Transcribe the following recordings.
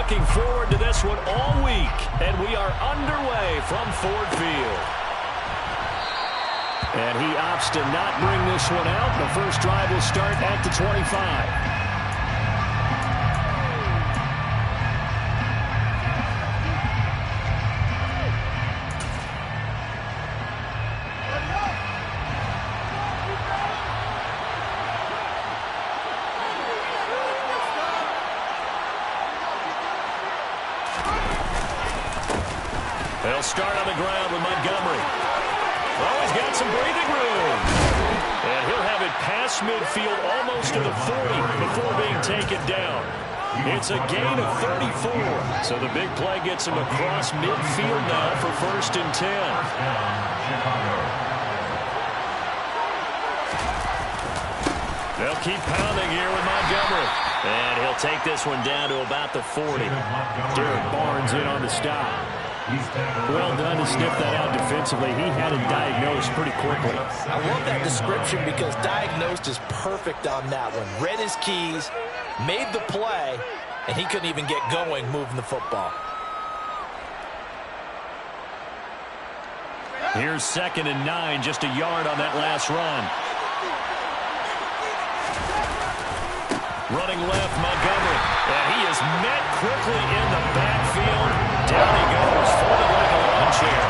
looking forward to this one all week, and we are underway from Ford Field. And he opts to not bring this one out. The first drive will start at the 25. They'll start on the ground with Montgomery. Oh, he's got some breathing room. And he'll have it past midfield almost to the 40 before being taken down. It's a gain of 34. So the big play gets him across midfield now for 1st and 10. They'll keep pounding here with Montgomery. And he'll take this one down to about the 40. Derek Barnes in on the stop. Well done to sniff that out defensively. He had it diagnosed pretty quickly. I love that description because diagnosed is perfect on that one. Read his keys, made the play, and he couldn't even get going moving the football. Here's 2nd and 9, just a yard on that last run. Running left, Montgomery. And he is met quickly in the backfield. Down he goes, folded like a lawn chair.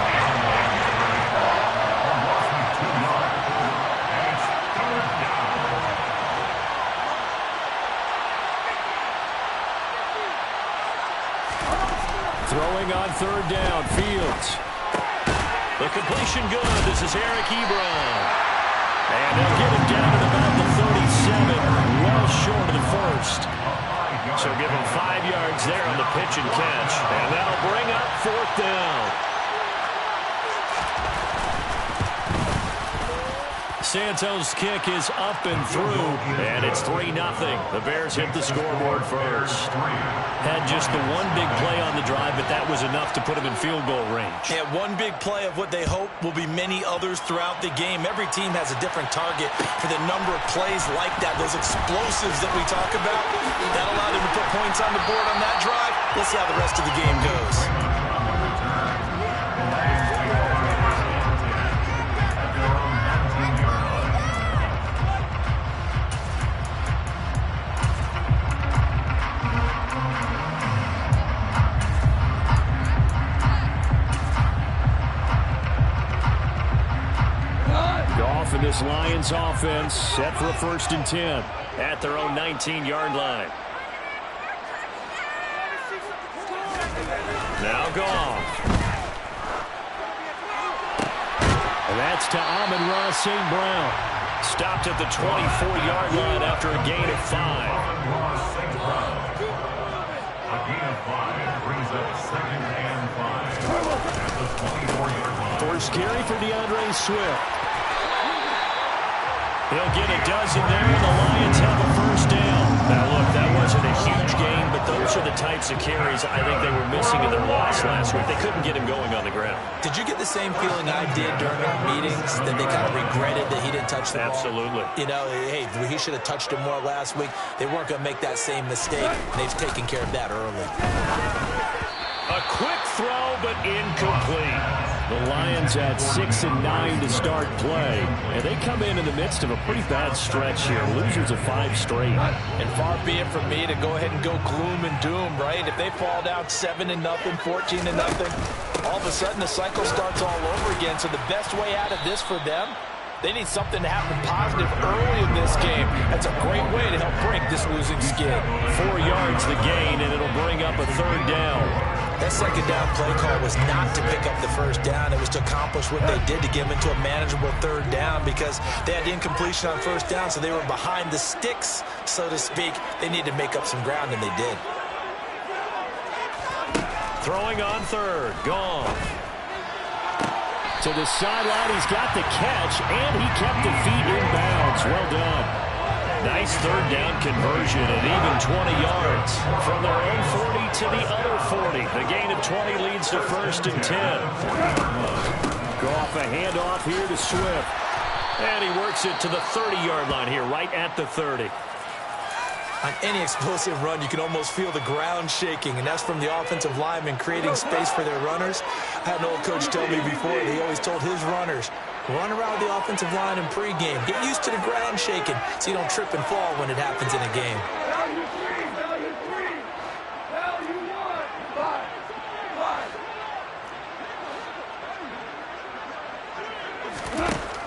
Throwing on 3rd down, Fields. The completion good. This is Eric Ebron. And they'll get him down at about the 37, well short of the 1st. So give him 5 yards there on the pitch and catch. And that'll bring up 4th down. Santos' kick is up and through, and it's 3-0. The Bears hit the scoreboard first. Had just the one big play on the drive, but that was enough to put them in field goal range. Yeah, one big play of what they hope will be many others throughout the game. Every team has a different target for the number of plays like that, those explosives that we talk about. That allowed them to put points on the board on that drive. Let's see how the rest of the game goes. This Lions offense set for a 1st and 10 at their own 19-yard line. Now Goff. And that's to Amon-Ra St. Brown. Stopped at the 24-yard line after a gain of 5. A gain of 5 brings up 2nd and 5. First carry for DeAndre Swift. He'll get a dozen there, and the Lions have a 1st down. Now, look, that wasn't a huge gain, but those are the types of carries I think they were missing in their loss last week. They couldn't get him going on the ground. Did you get the same feeling I did during our meetings, that they kind of regretted that he didn't touch the ball? Absolutely. You know, hey, he should have touched it more last week. They weren't going to make that same mistake. They've taken care of that early. A quick throw, but incomplete. The Lions had 6 and 9 to start play, and they come in the midst of a pretty bad stretch here. Losers of 5 straight. And far be it from me to go ahead and go gloom and doom, right? If they fall down 7-0, 14-0, all of a sudden the cycle starts all over again. So the best way out of this for them, they need something to happen positive early in this game. That's a great way to help break this losing skid. 4 yards the gain, and it'll bring up a 3rd down. That 2nd down play call was not to pick up the 1st down. It was to accomplish what they did to get them into a manageable 3rd down because they had incompletion on 1st down, so they were behind the sticks, so to speak. They needed to make up some ground, and they did. Throwing on 3rd. Gone. To the sideline, he's got the catch, and he kept the feet in bounds. Well done. Nice 3rd down conversion at even 20 yards. From their own 40 to the other 40. The gain of 20 leads to 1st and 10. Goff a handoff here to Swift. And he works it to the 30-yard line here, right at the 30. On any explosive run, you can almost feel the ground shaking, and that's from the offensive linemen creating space for their runners. I had an old coach tell me before that he always told his runners, run around the offensive line in pregame. Get used to the ground shaking so you don't trip and fall when it happens in a game.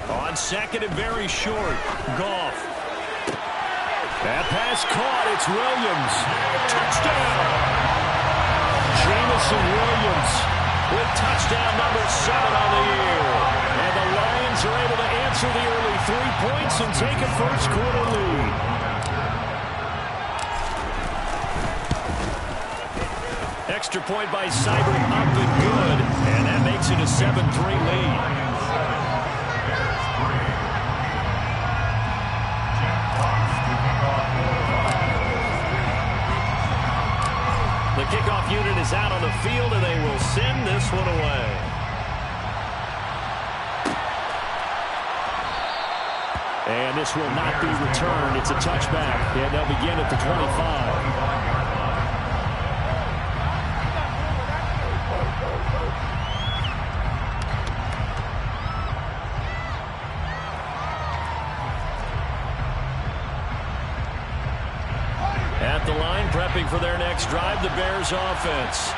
On second and very short, Goff. That pass caught. It's Williams. Touchdown. Jamison Williams with touchdown number 7 on the year. And the Lions are able to answer the early 3 points and take a first quarter lead. Extra point by Seibert up and good. And that makes it a 7-3 lead. The kickoff unit is out on the field, and they will send this one away. And this will not be returned. It's a touchback, and they'll begin at the 25. At the line, prepping for their next drive, the Bears offense.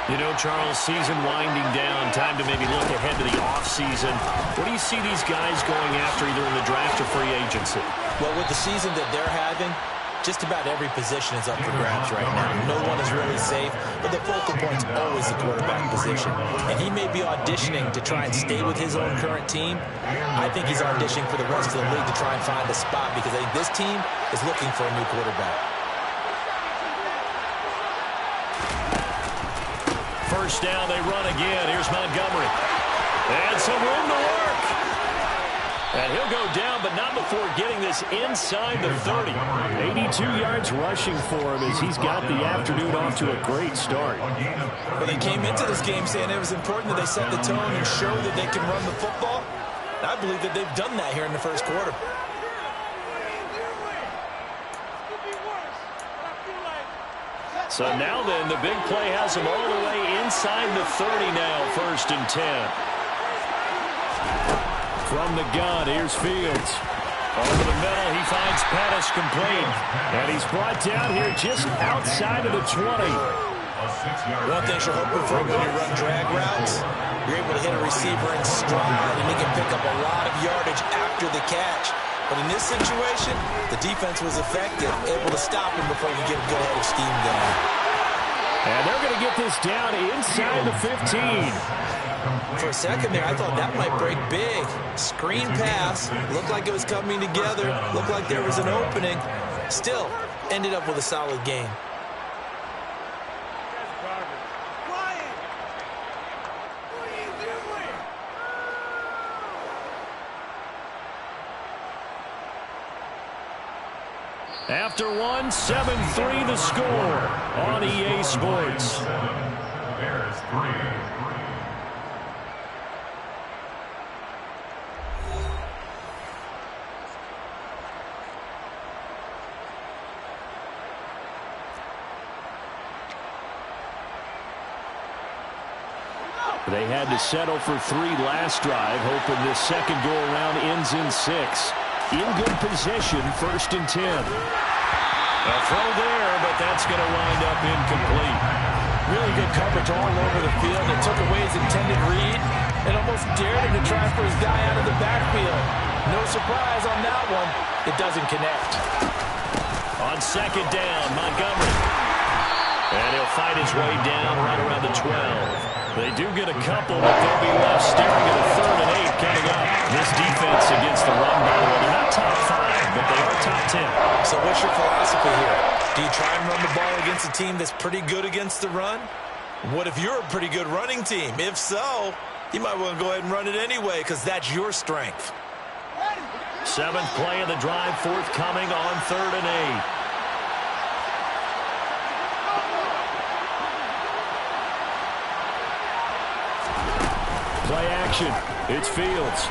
You know, Charles, season winding down, time to maybe look ahead to the offseason. What do you see these guys going after either in the draft or free agency? Well, with the season that they're having, just about every position is up for grabs right now. No one is really safe, but the focal point's always the quarterback position. And he may be auditioning to try and stay with his own current team. I think he's auditioning for the rest of the league to try and find a spot because I think this team is looking for a new quarterback. First down, they run again. Here's Montgomery. And some room to work. And he'll go down, but not before getting this inside the 30. 82 yards rushing for him as he's got the afternoon off to a great start. Well, they came into this game saying it was important that they set the tone and show that they can run the football. And I believe that they've done that here in the first quarter. So now then, the big play has him all the way inside the 30 now, 1st and 10. From the gun, here's Fields. Over the middle, he finds Pettis complete. And he's brought down here just outside of the 20. One thing you're hoping for when you run drag routes, you're able to hit a receiver in stride, and he can pick up a lot of yardage after the catch. But in this situation, the defense was effective, able to stop him before you get a good head of steam going. And they're going to get this down inside the 15. For a second there, I thought that might break big. Screen pass, looked like it was coming together, looked like there was an opening. Still, ended up with a solid game. After one, 7-3 the score on EA Sports. Bears 3. They had to settle for 3 last drive, hoping this second go-around ends in 6. In good position, 1st and 10. A throw there, but that's going to wind up incomplete. Really good coverage all over the field. It took away his intended read and almost dared him to try for his guy out of the backfield. No surprise on that one. It doesn't connect. On second down, Montgomery. And he'll fight his way down right around the 12. They do get a couple, but they'll be left staring at a 3rd and 8 coming up. This defense against the run, by the way, they're not top 5, but they are top 10. So what's your philosophy here? Do you try and run the ball against a team that's pretty good against the run? What if you're a pretty good running team? If so, you might want to go ahead and run it anyway because that's your strength. 7th play of the drive, forthcoming on 3rd and 8. Play action. It's Fields.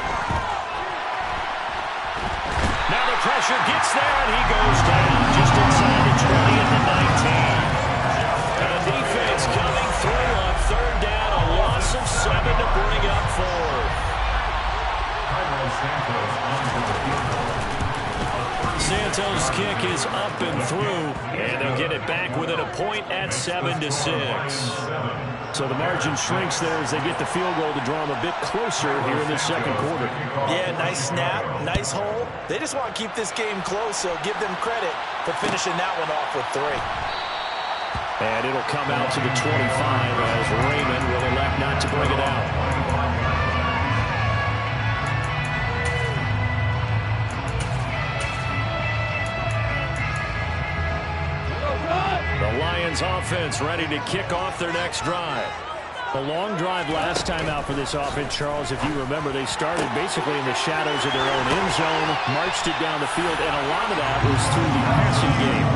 Now the pressure gets there, and he goes down just inside Santos' kick is up and through, and they'll get it back within a point at 7-6. So the margin shrinks there as they get the field goal to draw them a bit closer here in the second quarter. Yeah, nice snap, nice hole. They just want to keep this game close, so give them credit for finishing that one off with 3. And it'll come out to the 25 as Raymond will elect not to bring it out. The Lions offense ready to kick off their next drive. A long drive last time out for this offense, Charles. If you remember, they started basically in the shadows of their own end zone, marched it down the field, and a lot of that was through the passing game.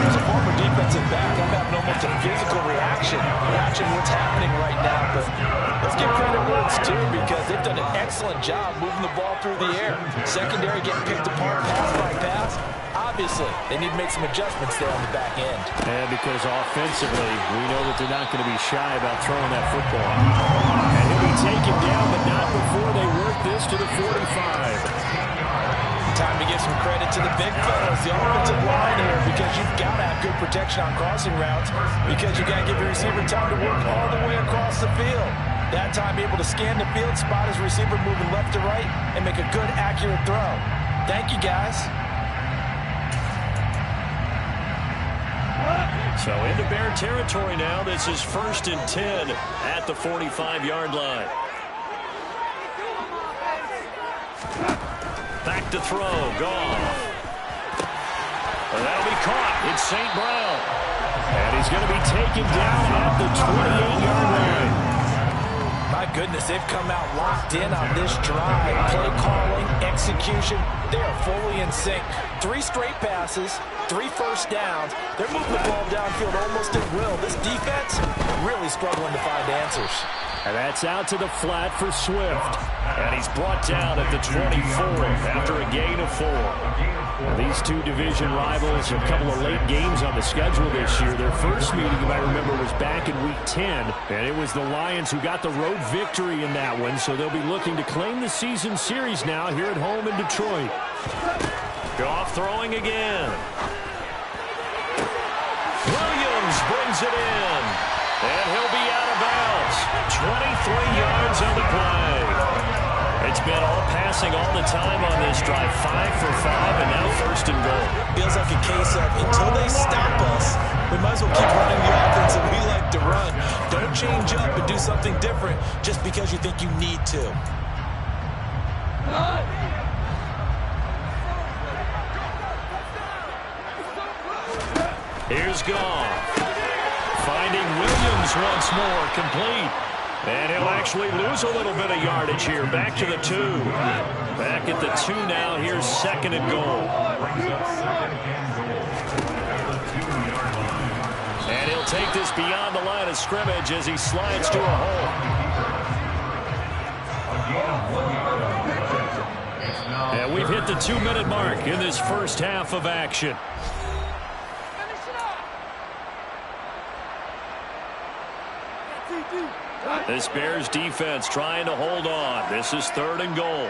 As a former defensive back, I'm having almost a physical reaction watching what's happening right now. But let's give credit where it's due because they've done an excellent job moving the ball through the air. Secondary getting picked apart pass by pass. Obviously, they need to make some adjustments there on the back end. And because offensively, we know that they're not going to be shy about throwing that football. And he'll be taken down, but not before they work this to the 45. Time to give some credit to the big fellas, the offensive line here, because you've got to have good protection on crossing routes because you've got to give your receiver time to work all the way across the field. That time able to scan the field, spot his receiver moving left to right, and make a good, accurate throw. Thank you, guys. So into Bear territory now. This is 1st and 10 at the 45-yard line. Back to throw. Goff. Well, that'll be caught. It's St. Brown. And he's going to be taken down at the 28-yard line. My goodness, they've come out locked in on this drive. Play calling, execution, they are fully in sync. 3 straight passes, 3 first downs. They're moving the ball downfield almost at will. This defense really struggling to find answers. And that's out to the flat for Swift. And he's brought down at the 24 after a gain of 4. And these two division rivals, a couple of late games on the schedule this year. Their first meeting, if I remember, was back in Week 10. And it was the Lions who got the road victory in that one. So they'll be looking to claim the season series now here at home in Detroit. Goff throwing again. Williams brings it in. And he'll be out of bounds. 23 yards on the play. It's been all passing all the time on this drive. 5 for 5, and now 1st and goal. Feels like a case of until they stop us, we might as well keep running the offense that we like to run. Don't change up and do something different just because you think you need to. Here's Goff. Finding Williams once more, complete. And he'll actually lose a little bit of yardage here. Back to the 2. Back at the 2 now. Here's 2nd and goal. And he'll take this beyond the line of scrimmage as he slides to a hole. And we've hit the 2-minute mark in this first half of action. This Bears defense trying to hold on. This is 3rd and goal.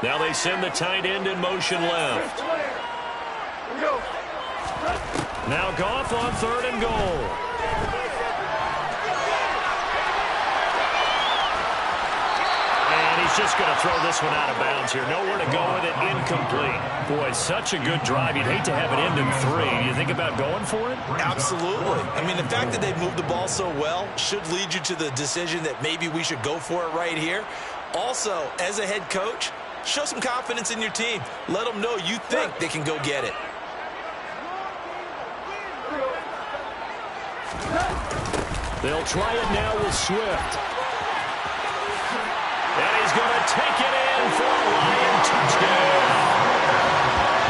Now they send the tight end in motion left. Now Goff on 3rd and goal. He's just going to throw this one out of bounds here. Nowhere to go with it. Incomplete. Boy, such a good drive. You'd hate to have it end in 3. Do you think about going for it? Absolutely. I mean, the fact that they've moved the ball so well should lead you to the decision that maybe we should go for it right here. Also, as a head coach, show some confidence in your team. Let them know you think they can go get it. They'll try it now with Swift. And he's going to take it in for a Lion touchdown.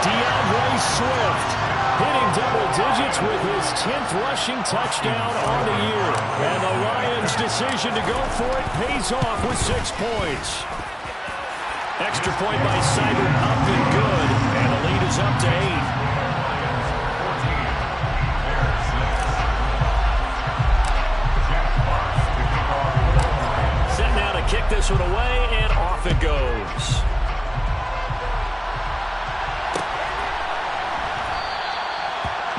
DeAndre Swift hitting double digits with his 10th rushing touchdown on the year. And the Lions' decision to go for it pays off with 6 points. Extra point by Seibert up and good. And the lead is up to 8. Kick this one away, and off it goes.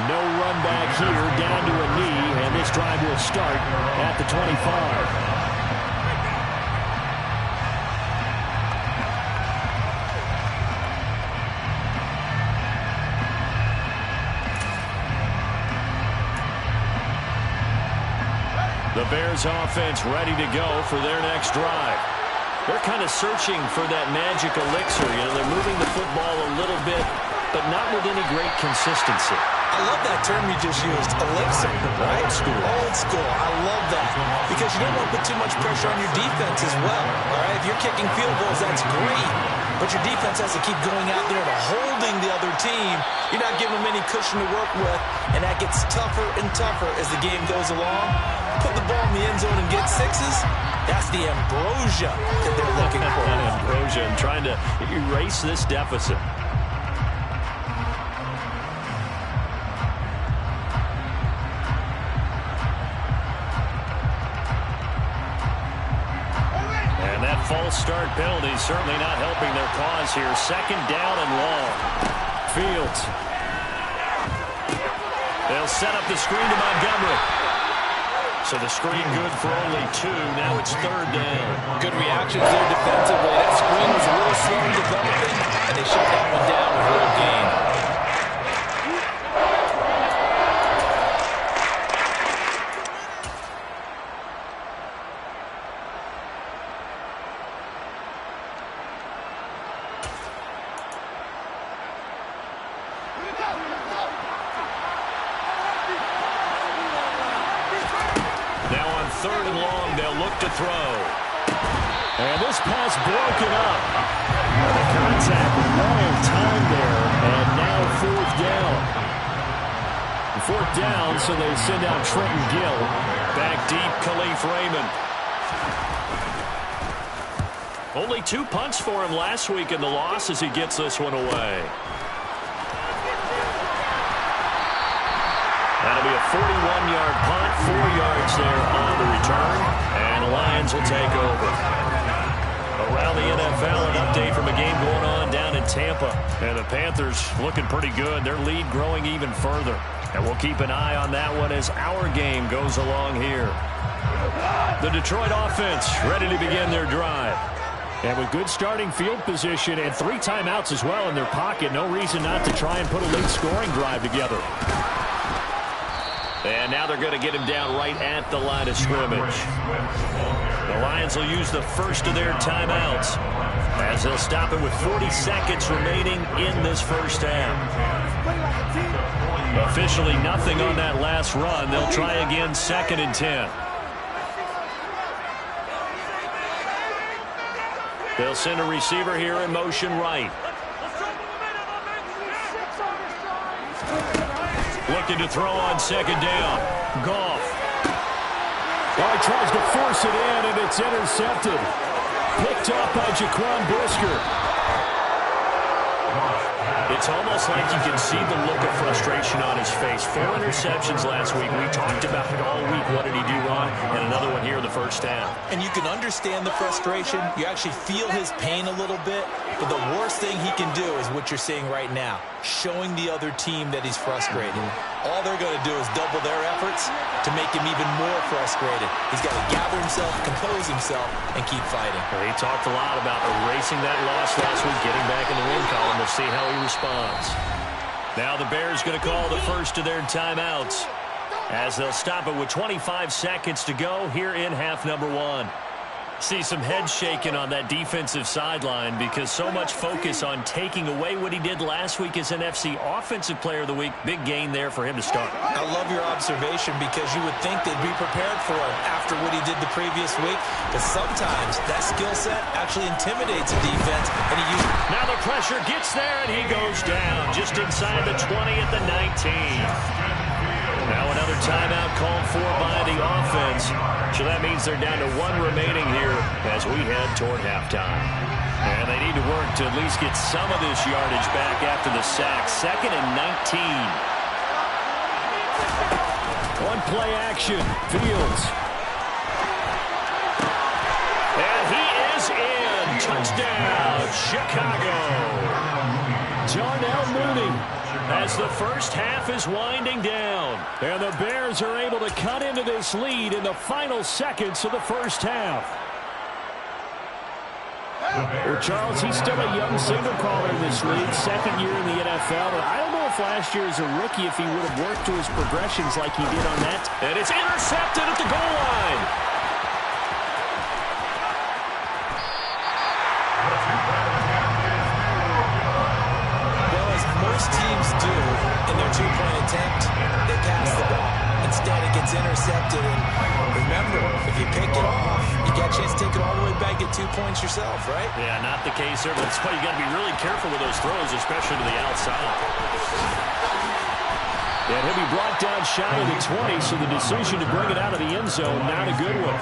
No run back here, down to a knee, and this drive will start at the 25. The Bears offense ready to go for their next drive. They're kind of searching for that magic elixir. You know, they're moving the football a little bit, but not with any great consistency. I love that term you just used, elixir, right? Old school. Old school. I love that because you don't want to put too much pressure on your defense as well, all right? If you're kicking field goals, that's great, but your defense has to keep going out there and holding the other team. You're not giving them any cushion to work with, and that gets tougher and tougher as the game goes along. Put the ball in the end zone and get sixes. That's the ambrosia that they're looking for. Ambrosia and trying to erase this deficit. And that false start penalty certainly not helping their cause here. Second down and long. Fields. They'll set up the screen to Montgomery. So the screen good for only 2. Now it's third down. Good reactions there defensively. That screen was a little slow in developing, and they shut that one down with a little gain. Third and long, they'll look to throw. And this pass broken up. And the contact well timed there. And now fourth down, so they send out Trenton Gill. Back deep, Khalif Raymond. Only 2 punts for him last week in the loss as he gets this one away. That'll be a 41-yard punt, 4 yards there on the return, and the Lions will take over. Around the NFL, an update from a game going on down in Tampa. And the Panthers looking pretty good. Their lead growing even further. And we'll keep an eye on that one as our game goes along here. The Detroit offense ready to begin their drive. And with good starting field position and 3 timeouts as well in their pocket, no reason not to try and put a late scoring drive together. And now they're going to get him down right at the line of scrimmage. The Lions will use the first of their timeouts as they'll stop it with 40 seconds remaining in this first half. Officially nothing on that last run. They'll try again, 2nd and 10. They'll send a receiver here in motion right. Looking to throw on 2nd down. Goff. Oh, he tries to force it in, and it's intercepted. Picked up by Jaquan Brisker. It's almost like you can see the look of frustration on his face. 4 interceptions last week. We talked about it all week. What did he do wrong? And another one here in the first half. And you can understand the frustration. You actually feel his pain a little bit. But the worst thing he can do is what you're seeing right now, showing the other team that he's frustrated. All they're going to do is double their efforts to make him even more frustrated. He's got to gather himself, compose himself, and keep fighting. Well, he talked a lot about erasing that loss last week, getting back in the win column. We'll see how he responds. Now the Bears going to call the first of their timeouts as they'll stop it with 25 seconds to go here in half number 1. See some head shaking on that defensive sideline because so much focus on taking away what he did last week as NFC Offensive Player of the Week. Big gain there for him to start. I love your observation because you would think they'd be prepared for him after what he did the previous week. But sometimes that skill set actually intimidates a defense. And he used. Now the pressure gets there and he goes down just inside the 20 at the 19. Now another timeout called for by the offense. So that means they're down to 1 remaining here as we head toward halftime. And they need to work to at least get some of this yardage back after the sack. 2nd and 19. One play action. Fields. And he is in. Touchdown, Chicago. Darnell Mooney as the first half is winding down. And the Bears are able to cut into this lead in the final seconds of the first half. Well, Charles, he's still a young signal caller in this league, second year in the NFL. But I don't know if last year as a rookie, if he would have worked to his progressions like he did on that. And it's intercepted at the goal line. Well, as most teams do in their two-point attempt, they pass the ball. Instead, it gets intercepted. And remember, if you pick it off, you got a chance to take it all the way back, get 2 points yourself, right? Yeah, not the case there, but that's why you got to be really careful with those throws, especially to the outside. And he'll be brought down shy of the 20, so the decision to bring it out of the end zone, not a good one.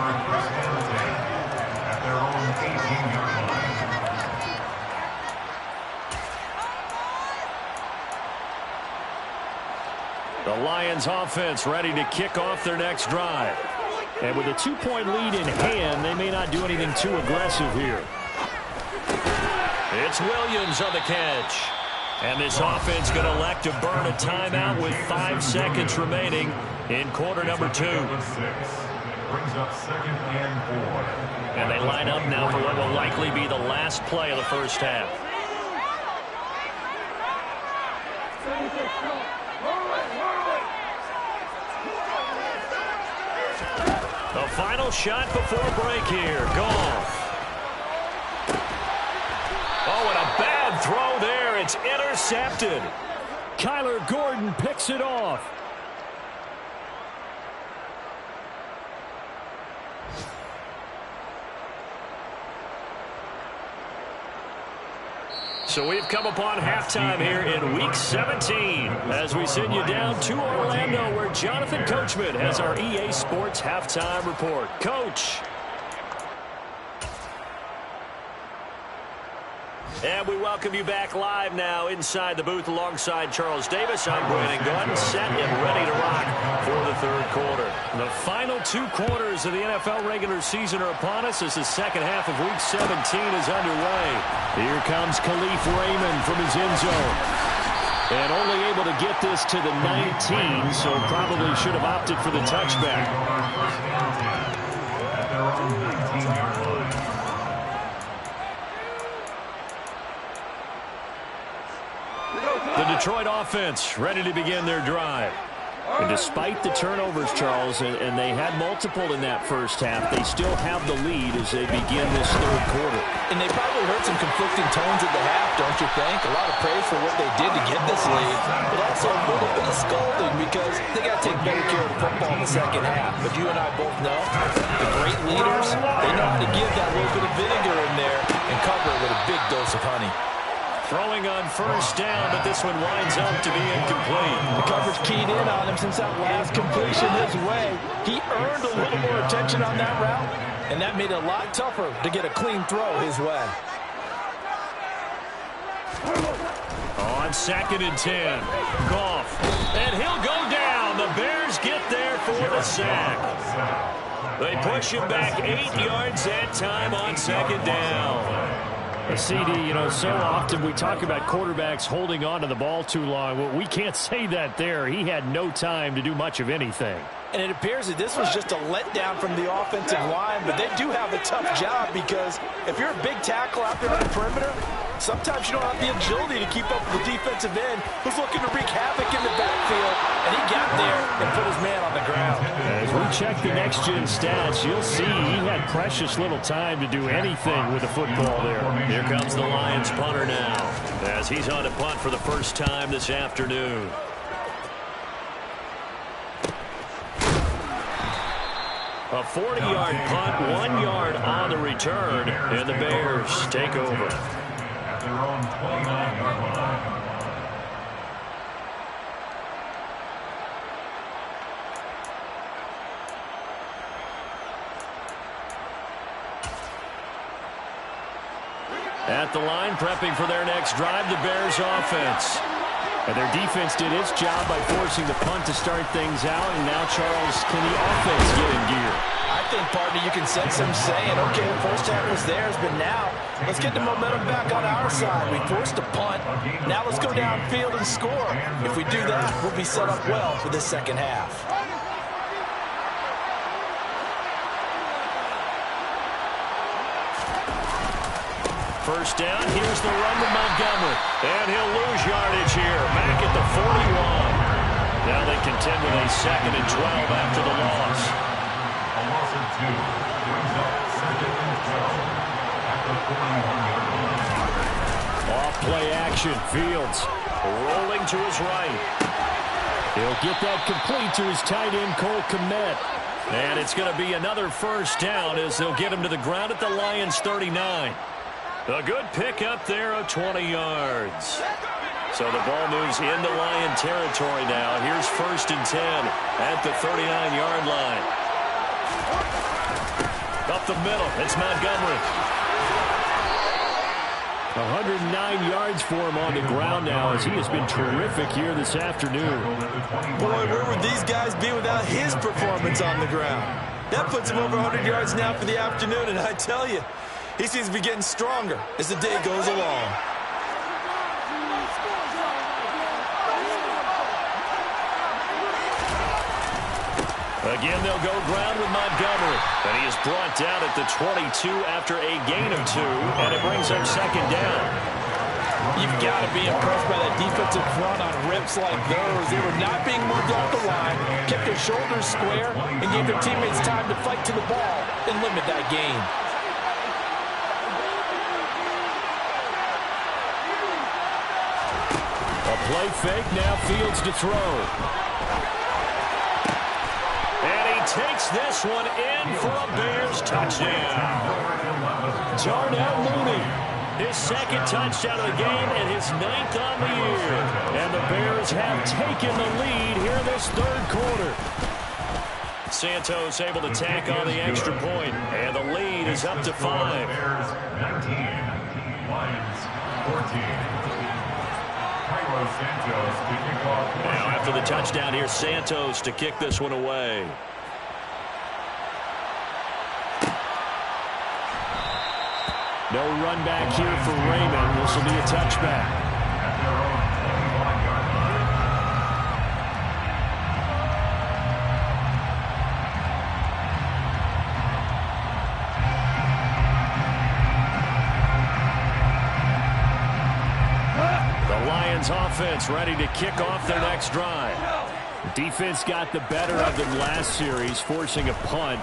At their own 18-yard line. The Lions offense ready to kick off their next drive. And with a 2-point lead in hand, they may not do anything too aggressive here. It's Williams on the catch. And this offense going to elect to burn a timeout with 5 seconds remaining in quarter number 2. Brings up 2nd and 4. And they line up now for what will likely be the last play of the first half. The final shot before break here. Goff. Oh, and a bad throw there. It's intercepted. Kyler Gordon picks it off. So we've come upon halftime here in Week 17 as we send you down to Orlando where Jonathan Coachman has our EA Sports Halftime Report. Coach. And we welcome you back live now inside the booth alongside Charles Davis. I'm Brandon Gordon, set and ready to rock for the third quarter. The final 2 quarters of the NFL regular season are upon us as the second half of Week 17 is underway. Here comes Khalif Raymond from his end zone. And only able to get this to the 19, so probably should have opted for the touchback. At their own 19-yard line. The Detroit offense ready to begin their drive. And despite the turnovers, Charles, and they had multiple in that first half, they still have the lead as they begin this third quarter. And they probably heard some conflicting tones at the half, don't you think? A lot of praise for what they did to get this lead, but also a little bit of scolding because they got to take better care of the football in the second half. But you and I both know the great leaders, they know how to give that little bit of vinegar in there and cover it with a big dose of honey. Throwing on first down, but this one winds up to be incomplete. The coverage keyed in on him since that last completion his way. He earned a little more attention on that route, and that made it a lot tougher to get a clean throw his way. On 2nd and 10, Goff, and he'll go down. The Bears get there for the sack. They push him back 8 yards that time on 2nd down. CD, so often we talk about quarterbacks holding on to the ball too long. Well, we can't say that there. He had no time to do much of anything. And it appears that this was just a letdown from the offensive line, but they do have a tough job because if you're a big tackle out there on the perimeter, sometimes you don't have the agility to keep up with the defensive end who's looking to wreak havoc in the backfield, and he got there and put his man on the ground. As we check the next-gen stats, you'll see he had precious little time to do anything with the football there. Here comes the Lions punter now as he's on to punt for the first time this afternoon. A 40-yard punt, 1 yard on the return, and the Bears take over. At their own 29-yard line. At the line, prepping for their next drive, the Bears offense. And their defense did its job by forcing the punt to start things out. And now, Charles, can the offense get in gear? I think, partner, you can sense them saying, okay, the first half was theirs, but now let's get the momentum back on our side. We forced a punt. Now let's go downfield and score. If we do that, we'll be set up well for this second half. First down, here's the run to Montgomery. And he'll lose yardage here, back at the 41. Now they contend with a 2nd and 12 after the loss. A loss of 2 brings up 2nd and 12 at the 41-yard line. Off play action, Fields rolling to his right. He'll get that complete to his tight end, Cole Kmet. And it's going to be another first down as they'll get him to the ground at the Lions' 39. A good pickup there of 20 yards. So the ball moves into Lion territory now. Here's 1st and 10 at the 39-yard line. Up the middle, it's Montgomery. 109 yards for him on the ground now as he has been terrific here this afternoon. Boy, where would these guys be without his performance on the ground? That puts him over 100 yards now for the afternoon, and I tell you, he seems to be getting stronger as the day goes along. Again, they'll go ground with Montgomery. And he is brought down at the 22 after a gain of 2, and it brings up 2nd down. You've got to be impressed by that defensive front on rips like those. They were not being moved off the line, kept their shoulders square, and gave their teammates time to fight to the ball and limit that gain. A play fake, now Fields to throw. And he takes this one in for a Bears touchdown. Darnell Mooney, his 2nd touchdown of the game and his 9th on the year. And the Bears have taken the lead here this 3rd quarter. Santos able to tack on the extra point, and the lead is up to 5. Bears 19, Lions 14. Santos to kick off. Now after the touchdown here, Santos to kick this one away. No run back here for Raymond. This will be a touchback. At their own 25-yard line. Offense ready to kick off their next drive. Defense got the better of them last series, forcing a punt.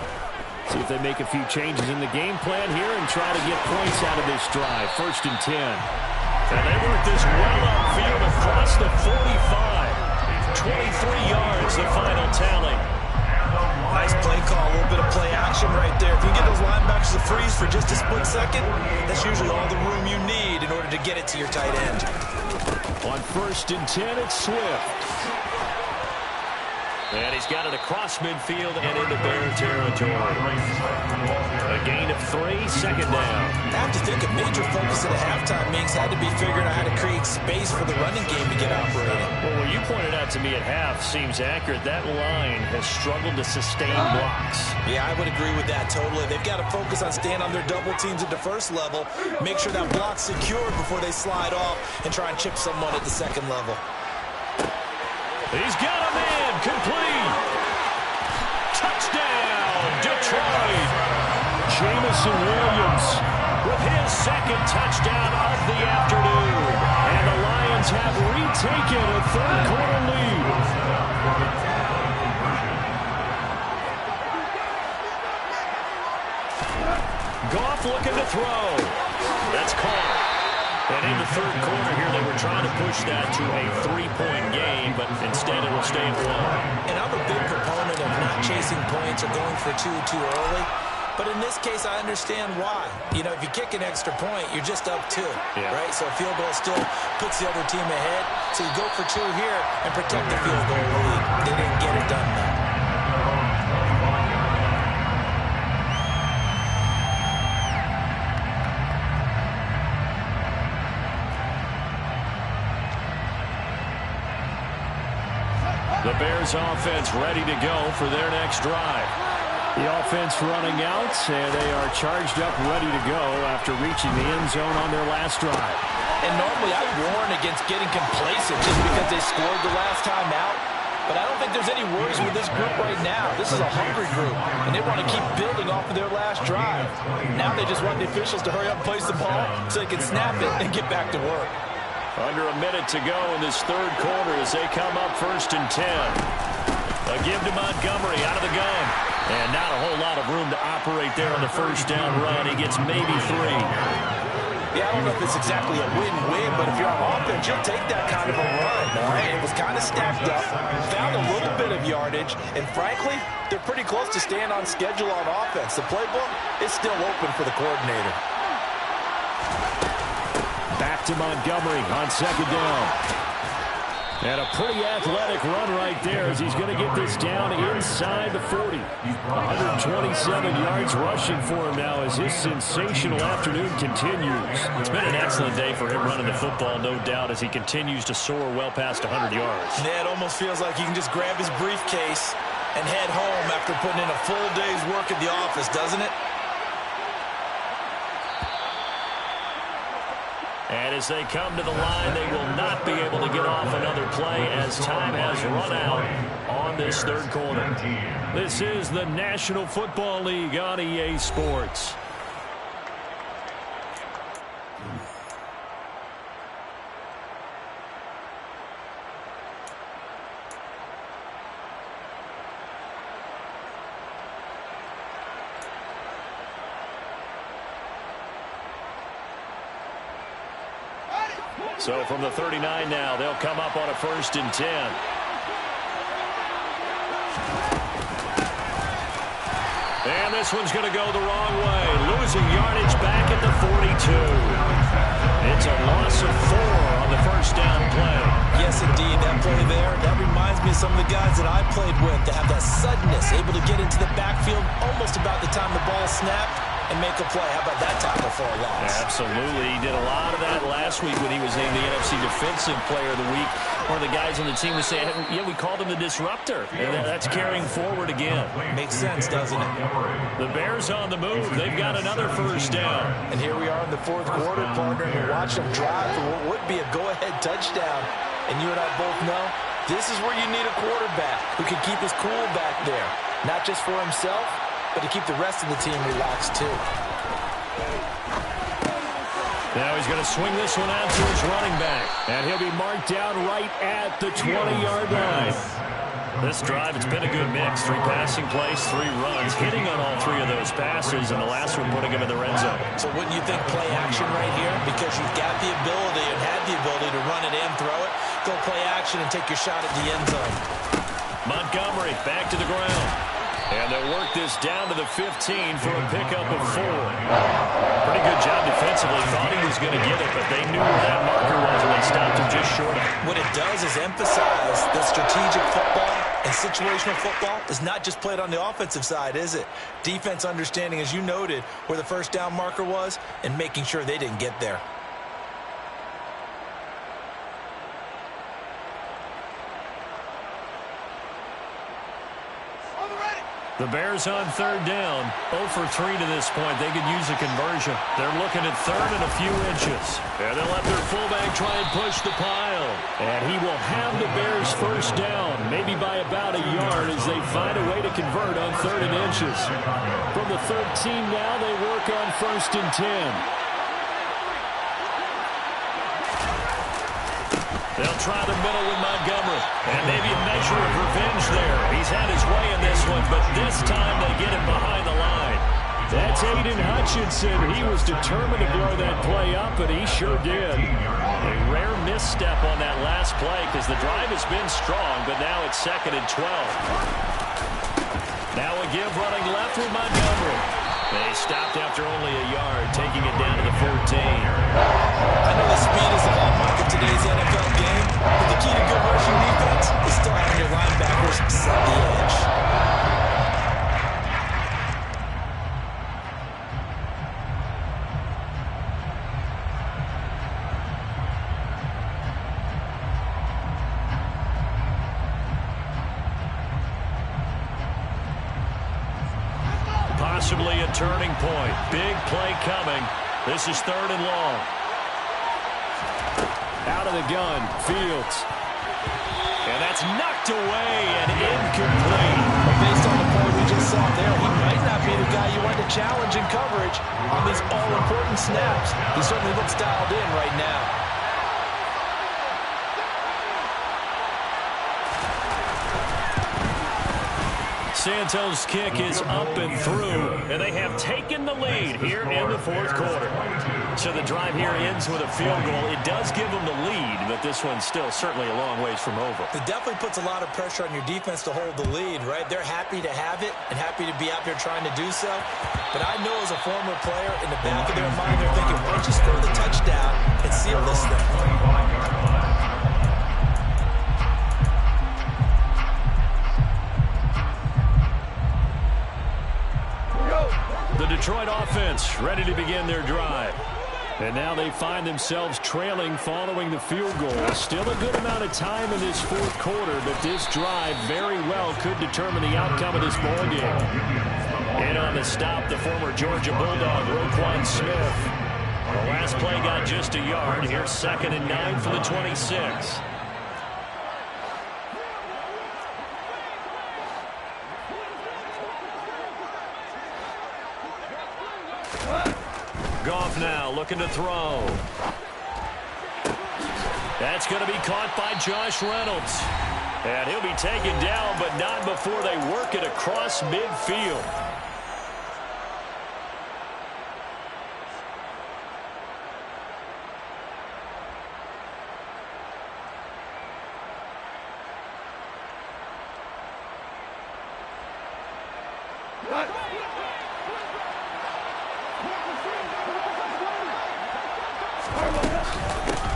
See if they make a few changes in the game plan here and try to get points out of this drive. 1st and 10. And they work this well upfield across the 45. 23 yards, the final tally. Nice play call, a little bit of play action right there. If you get those linebackers to freeze for just a split second, that's usually all the room you need in order to get it to your tight end. On 1st and 10, it's Swift. And he's got it across midfield and into Bear territory. A gain of 3, 2nd down. I have to think a major focus at a halftime means had to be figuring out how to create space for the running game to get operating. Well, what you pointed out to me at half seems accurate. That line has struggled to sustain blocks. Yeah, I would agree with that totally. They've got to focus on staying on their double teams at the first level, make sure that block's secured before they slide off and try and chip someone at the second level. He's got a man, complete. Touchdown, Detroit. Jamison Williams with his 2nd touchdown of the afternoon. And the Lions have retaken a 3rd quarter lead. Goff looking to throw. That's caught. And in the 3rd quarter here, they were trying to push that to a 3-point game, but instead it will stay at 1. And I'm a big proponent of not chasing points or going for 2 too early. But in this case, I understand why. You know, if you kick an extra point, you're just up 2, right? So a field goal still puts the other team ahead. So you go for 2 here and protect the field goal lead. They didn't get it done, though. The Bears offense ready to go for their next drive. The offense running out, and they are charged up, ready to go after reaching the end zone on their last drive. And normally I warn against getting complacent just because they scored the last time out. But I don't think there's any worries with this group right now. This is a hungry group, and they want to keep building off of their last drive. Now they just want the officials to hurry up and place the ball so they can snap it and get back to work. Under a minute to go in this third quarter as they come up 1st and 10. A give to Montgomery out of the gun. And not a whole lot of room to operate there on the first down run. He gets maybe 3. Yeah, I don't know if it's exactly a win-win, but if you're on offense, you'll take that kind of a run, all right? It was kind of stacked up, found a little bit of yardage, and frankly, they're pretty close to staying on schedule on offense. The playbook is still open for the coordinator. Back to Montgomery on 2nd down. And a pretty athletic run right there as he's going to get this down inside the 40. 127 yards rushing for him now as his sensational afternoon continues. It's been an excellent day for him running the football, no doubt, as he continues to soar well past 100 yards. Yeah, it almost feels like he can just grab his briefcase and head home after putting in a full day's work at the office, doesn't it? And as they come to the line, they will not be able to get off another play as time has run out on this third quarter. This is the National Football League on EA Sports. So from the 39 now, they'll come up on a 1st and 10. And this one's going to go the wrong way. Losing yardage back at the 42. It's a loss of 4 on the first down play. Yes, indeed. That play there, that reminds me of some of the guys that I played with that have that suddenness, able to get into the backfield almost about the time the ball snapped and make a play. How about that tackle for a loss? Absolutely. He did a lot of that last week when he was named the NFC Defensive Player of the Week. One of the guys on the team was saying, yeah, we called him the disruptor. And that's carrying forward again. Makes sense, doesn't it? The Bears on the move. They've got another first down. And here we are in the fourth quarter, partner, and we're watching them drive for what would be a go-ahead touchdown. And you and I both know this is where you need a quarterback who can keep his cool back there. Not just for himself, but to keep the rest of the team relaxed, too. Now he's going to swing this one out to his running back. And he'll be marked down right at the 20-yard line. This drive, it's been a good mix. 3 passing plays, 3 runs, hitting on all 3 of those passes, and the last one putting him in the red zone. So wouldn't you think play action right here? Because you've got the ability and had the ability to run it and throw it. Go play action and take your shot at the end zone. Montgomery back to the ground. And they'll work this down to the 15 for a pickup of 4. Pretty good job defensively. Thought he was going to get it, but they knew where that marker was, and they stopped him just short of it. What it does is emphasize that strategic football and situational football is not just played on the offensive side, is it? Defense understanding, as you noted, where the first down marker was and making sure they didn't get there. The Bears on 3rd down, 0 for 3 to this point. They could use a conversion. They're looking at 3rd and a few inches. And they'll let their fullback try and push the pile. And he will have the Bears first down, maybe by about a yard as they find a way to convert on 3rd and inches. From the 13 now, they work on 1st and 10. They'll try the middle with Montgomery. And maybe a measure of revenge there. He's had his way in this one, but this time they get him behind the line. That's Aiden Hutchinson. He was determined to blow that play up, and he sure did. A rare misstep on that last play because the drive has been strong, but now it's 2nd and 12. Now a give running left with Montgomery. They stopped after only a yard, taking it down to the 14. I know the speed is the hallmark of today's NFL game, but the key to good rushing defense is still having your linebackers set the edge. Possibly a turning point. Big play coming. This is 3rd and long. Out of the gun, Fields. And that's knocked away and incomplete. But based on the play we just saw there, he might not be the guy you want to challenge in coverage on these all-important snaps. He certainly looks dialed in right now. Santos' kick is up and through, and they have taken the lead here in the 4th quarter. So the drive here ends with a field goal. It does give them the lead, but this one's still certainly a long ways from over. It definitely puts a lot of pressure on your defense to hold the lead, right? They're happy to have it and happy to be out there trying to do so. But I know as a former player, in the back of their mind, they're thinking, why don't you score the touchdown and seal this thing? The Detroit offense ready to begin their drive. And now they find themselves trailing following the field goal. Still a good amount of time in this 4th quarter, but this drive very well could determine the outcome of this ball game. And on the stop, the former Georgia Bulldog, Roquan Smith. The last play got just a yard. Here's 2nd and 9 for the 26. Goff now looking to throw. That's going to be caught by Josh Reynolds. And he'll be taken down, but not before they work it across midfield.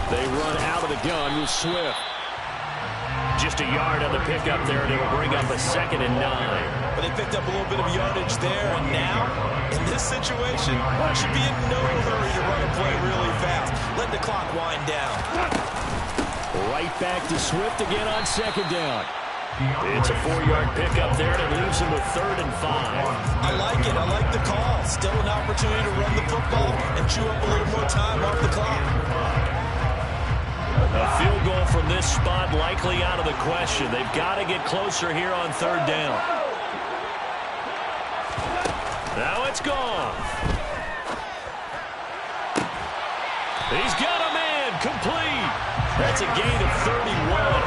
They run out of the gun with Swift. Just a yard on the pickup there, and it'll bring up a 2nd and 9. But they picked up a little bit of yardage there, and now, in this situation, should be in no hurry to run a play really fast. Let the clock wind down. Right back to Swift again on 2nd down. It's a 4-yard pickup there, and it leaves him with 3rd and 5. I like it. I like the call. Still an opportunity to run the football and chew up a little more time off the clock. A field goal from this spot likely out of the question. They've got to get closer here on 3rd down. Now it's gone. He's got a man complete. That's a gain of 31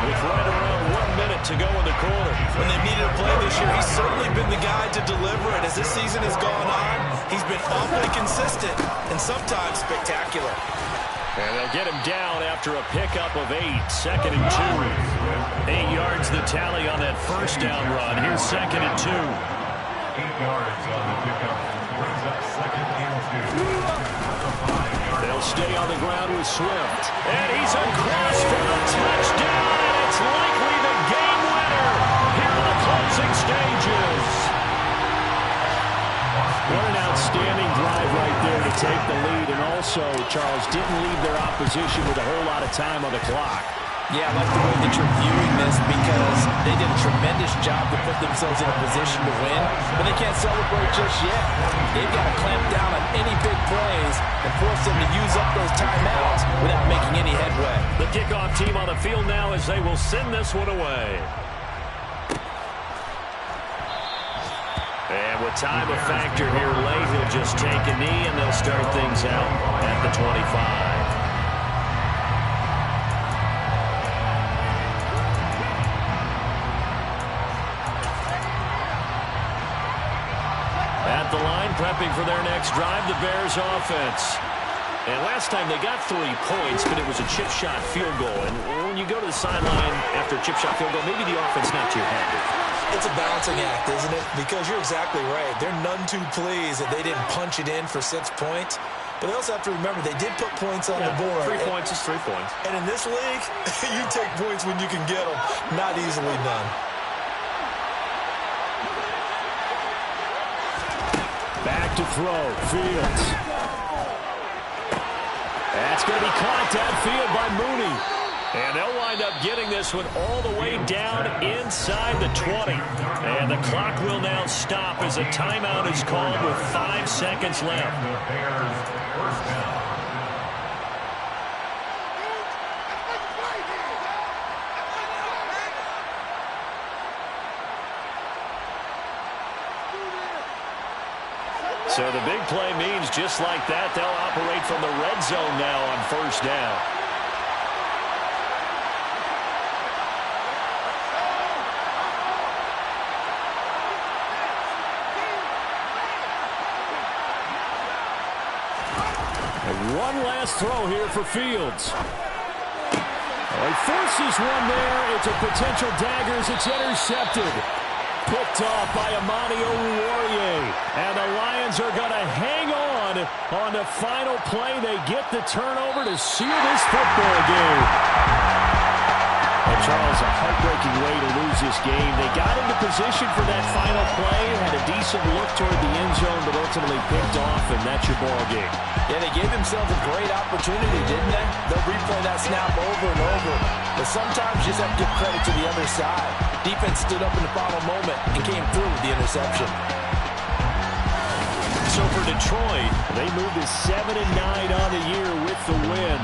with right around 1 minute to go in the quarter. When they needed a play this year, he's certainly been the guy to deliver it. As this season has gone on, he's been awfully consistent and sometimes spectacular. And they'll get him down after a pickup of 8, 2nd and 2. 8 yards the tally on that 1st down run. Here's 2nd and 2. 8 yards on the pickup. Brings up 2nd and 2. They'll stay on the ground with Swift. And he's across for the touchdown. And it's likely the game winner here in the closing stages. What an outstanding drive right there to take the lead. And also, Charles, didn't leave their opposition with a whole lot of time on the clock. Yeah, I like the way that you're viewing this because they did a tremendous job to put themselves in a position to win, but they can't celebrate just yet. They've got to clamp down on any big plays and force them to use up those timeouts without making any headway. The kickoff team on the field now as they will send this one away. And with time a factor here late, he'll just take a knee and they'll start things out at the 25. At the line, prepping for their next drive, the Bears offense. And last time they got 3 points, but it was a chip shot field goal. And when you go to the sideline after a chip shot field goal, maybe the offense not too happy. It's a balancing act, isn't it? Because you're exactly right. They're none too pleased that they didn't punch it in for 6 points. But they also have to remember they did put points on the board. 3 points is 3 points. And in this league, you take points when you can get them. Not easily done. Back to throw. Fields. That's going to be caught downfield by Mooney. And they'll wind up getting this one all the way down inside the 20. And the clock will now stop as a timeout is called with 5 seconds left. The Bears first down. So the big play means just like that, they'll operate from the red zone now on first down. And one last throw here for Fields. He forces one there. It's a potential dagger as it's intercepted. Picked off by Amani Oruwariye. And the Lions are going to hang on the final play. They get the turnover to seal this football game. And Charles, a heartbreaking way to lose this game. They got into position for that final play, had a decent look toward the end zone, but ultimately picked off, and that's your ball game. Yeah, they gave themselves a great opportunity, didn't they? They'll replay that snap over and over. But sometimes you just have to give credit to the other side. Defense stood up in the final moment and came through with the interception. So for Detroit, they move to 7-9 on the year with the win.